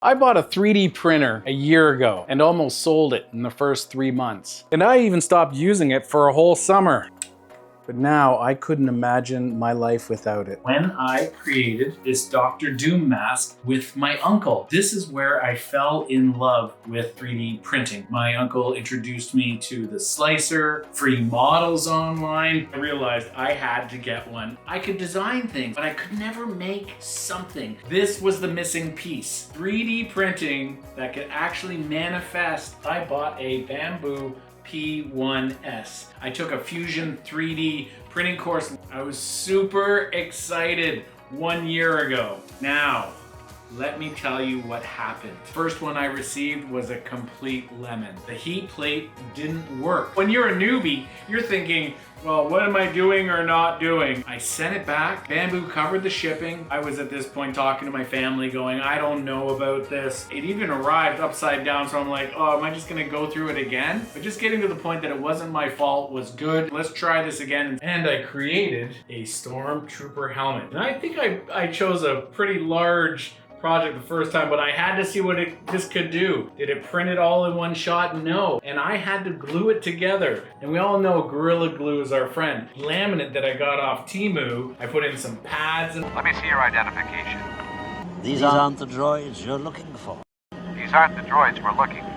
I bought a 3D printer a year ago and almost sold it in the first 3 months. And I even stopped using it for a whole summer. But now I couldn't imagine my life without it. When I created this Dr. Doom mask with my uncle, this is where I fell in love with 3D printing. My uncle introduced me to the slicer, free models online. I realized I had to get one. I could design things, but I could never make something. This was the missing piece. 3D printing that could actually manifest. I bought a Bambu P1S. I took a Fusion 3D printing course. I was super excited 1 year ago. Now, let me tell you what happened. First one I received was a complete lemon. The heat plate didn't work. When you're a newbie, you're thinking, well, what am I doing or not doing? I sent it back. Bambu covered the shipping. I was at this point talking to my family going, I don't know about this. It even arrived upside down, so I'm like, oh, am I just gonna go through it again? But just getting to the point that it wasn't my fault was good. Let's try this again. And I created a Stormtrooper helmet. And I think I chose a pretty large project the first time, but I had to see what this could do. Did it print it all in one shot? No. And I had to glue it together. And we all know Gorilla Glue is our friend. Laminate that I got off Temu. I put in some pads and... Let me see your identification. These aren't the droids you're looking for. These aren't the droids we're looking for.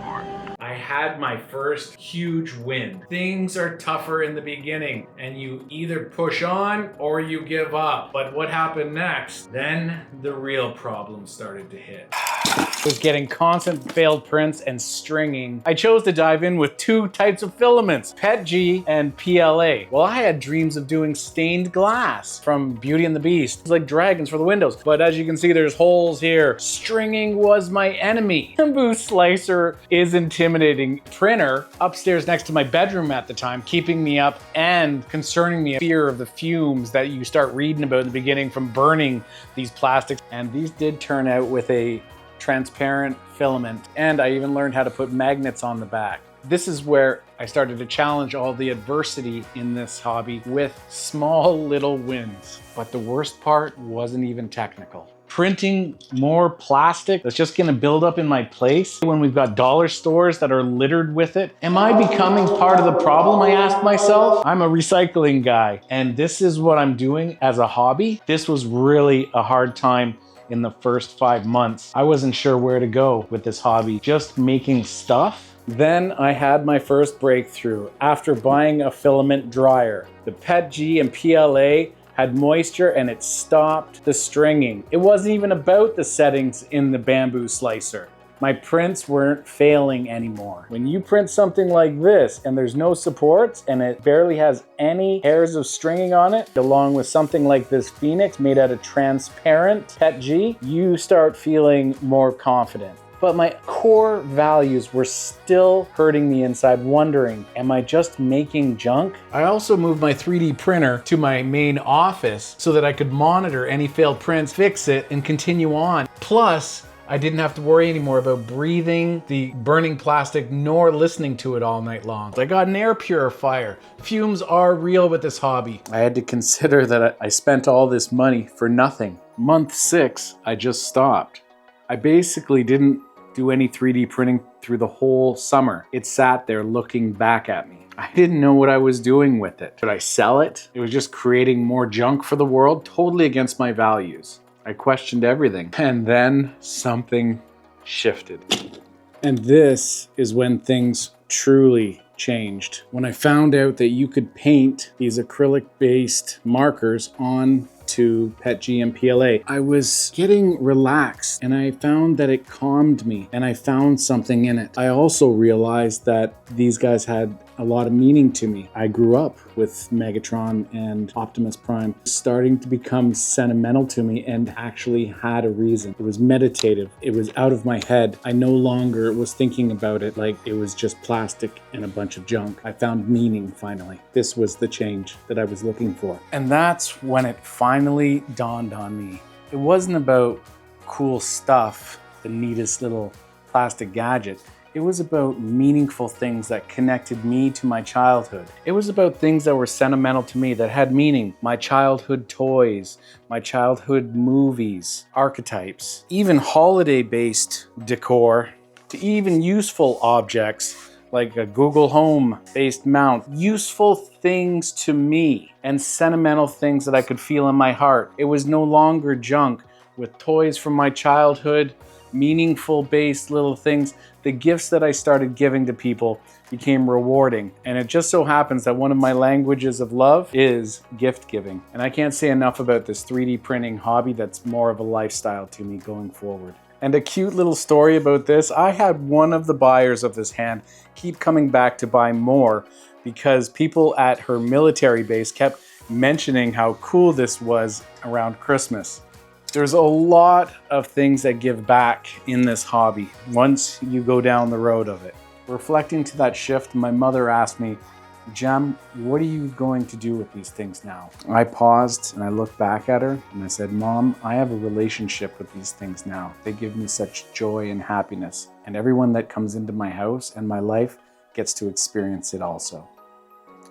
I had my first huge win. Things are tougher in the beginning and you either push on or you give up. But what happened next? Then the real problem started to hit. Was getting constant failed prints and stringing. I chose to dive in with 2 types of filaments, PETG and PLA. Well, I had dreams of doing stained glass from Beauty and the Beast. It's like dragons for the windows. But as you can see, there's holes here. Stringing was my enemy. Bambu slicer is intimidating. Printer upstairs next to my bedroom at the time, keeping me up and concerning me fear of the fumes that you start reading about in the beginning from burning these plastics. And these did turn out with a transparent filament, and I even learned how to put magnets on the back. This is where I started to challenge all the adversity in this hobby with small little wins. But the worst part wasn't even technical. Printing more plastic that's just gonna build up in my place when we've got dollar stores that are littered with it. Am I becoming part of the problem, I asked myself? I'm a recycling guy, and this is what I'm doing as a hobby. This was really a hard time in the first 5 months. I wasn't sure where to go with this hobby, just making stuff. Then I had my first breakthrough after buying a filament dryer. The PETG and PLA had moisture and it stopped the stringing. It wasn't even about the settings in the Bambu slicer. My prints weren't failing anymore. When you print something like this and there's no supports and it barely has any hairs of stringing on it, along with something like this Phoenix made out of transparent PETG, you start feeling more confident. But my core values were still hurting me inside, wondering, am I just making junk? I also moved my 3D printer to my main office so that I could monitor any failed prints, fix it, and continue on. Plus, I didn't have to worry anymore about breathing the burning plastic nor listening to it all night long. I got an air purifier. Fumes are real with this hobby. I had to consider that I spent all this money for nothing. Month 6, I just stopped. I basically didn't do any 3D printing through the whole summer. It sat there looking back at me. I didn't know what I was doing with it. Should I sell it? It was just creating more junk for the world, totally against my values. I questioned everything. And then something shifted. And this is when things truly changed. When I found out that you could paint these acrylic-based markers on to PETG and PLA, I was getting relaxed and I found that it calmed me and I found something in it. I also realized that these guys had a lot of meaning to me. I grew up with Megatron and Optimus Prime, starting to become sentimental to me and actually had a reason. It was meditative. It was out of my head. I no longer was thinking about it like it was just plastic and a bunch of junk. I found meaning finally. This was the change that I was looking for. And that's when it finally dawned on me. It wasn't about cool stuff, the neatest little plastic gadget. It was about meaningful things that connected me to my childhood. It was about things that were sentimental to me, that had meaning. My childhood toys, my childhood movies, archetypes, even holiday-based decor, to even useful objects like a Google Home-based mount. Useful things to me and sentimental things that I could feel in my heart. It was no longer junk, with toys from my childhood, meaningful based little things. The gifts that I started giving to people became rewarding. And it just so happens that one of my languages of love is gift giving. And I can't say enough about this 3D printing hobby that's more of a lifestyle to me going forward. And a cute little story about this, I had one of the buyers of this hand keep coming back to buy more because people at her military base kept mentioning how cool this was around Christmas. There's a lot of things that give back in this hobby once you go down the road of it. Reflecting to that shift, my mother asked me, "Jem, what are you going to do with these things now?" I paused and I looked back at her and I said, "Mom, I have a relationship with these things now. They give me such joy and happiness. And everyone that comes into my house and my life gets to experience it also."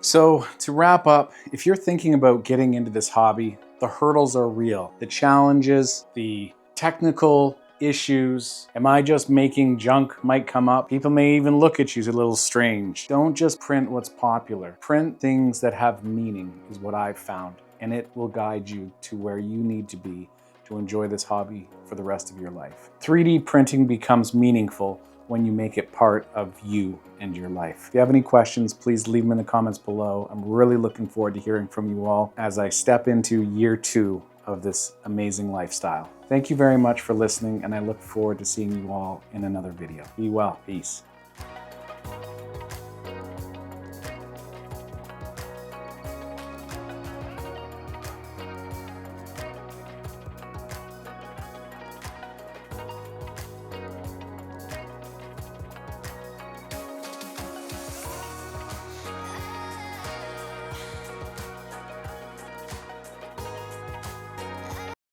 So to wrap up, if you're thinking about getting into this hobby, the hurdles are real. The challenges, the technical issues, am I just making junk might come up. People may even look at you as a little strange. Don't just print what's popular. Print things that have meaning is what I've found, and it will guide you to where you need to be to enjoy this hobby for the rest of your life. 3D printing becomes meaningful when you make it part of you and your life. If you have any questions, please leave them in the comments below. I'm really looking forward to hearing from you all as I step into year 2 of this amazing lifestyle. Thank you very much for listening, and I look forward to seeing you all in another video. Be well. Peace.